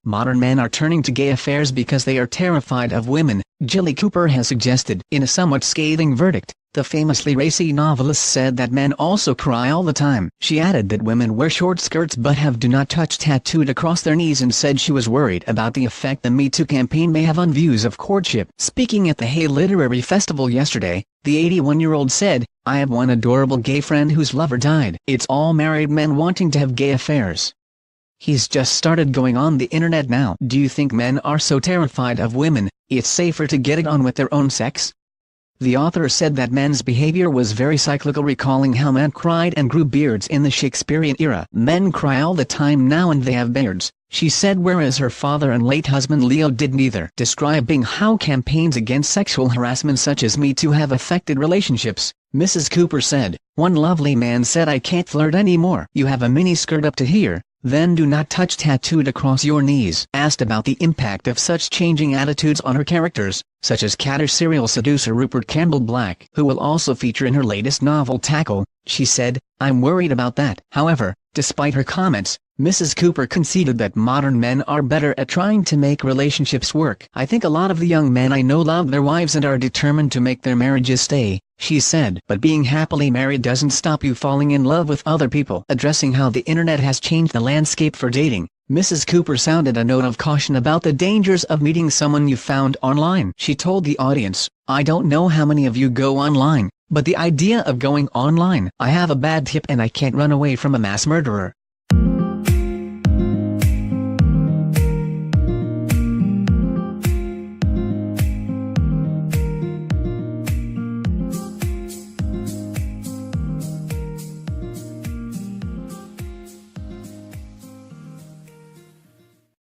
Modern men are turning to gay affairs because they are terrified of women, Jilly Cooper has suggested. In a somewhat scathing verdict, the famously racy novelist said that men also cry all the time. She added that women wear short skirts but have "do not touch" tattooed across their knees, and said she was worried about the effect the Me Too campaign may have on views of courtship. Speaking at the Hay Literary Festival yesterday, the 81-year-old said, "I have one adorable gay friend whose lover died. It's all married men wanting to have gay affairs. He's just started going on the internet now." Do you think men are so terrified of women, it's safer to get it on with their own sex? The author said that men's behavior was very cyclical, recalling how men cried and grew beards in the Shakespearean era. "Men cry all the time now and they have beards," she said, whereas her father and late husband Leo did neither. Describing how campaigns against sexual harassment such as Me Too have affected relationships, Mrs. Cooper said, "One lovely man said, 'I can't flirt anymore. You have a mini skirt up to here, then do not touch' tattooed across your knees." Asked about the impact of such changing attitudes on her characters, such as Catter serial seducer Rupert Campbell Black, who will also feature in her latest novel Tackle, she said, "I'm worried about that." However, despite her comments, Mrs. Cooper conceded that modern men are better at trying to make relationships work. "I think a lot of the young men I know love their wives and are determined to make their marriages stay," she said. "But being happily married doesn't stop you falling in love with other people." Addressing how the internet has changed the landscape for dating, Mrs. Cooper sounded a note of caution about the dangers of meeting someone you found online. She told the audience, "I don't know how many of you go online, but the idea of going online, I have a bad tip and I can't run away from a mass murderer.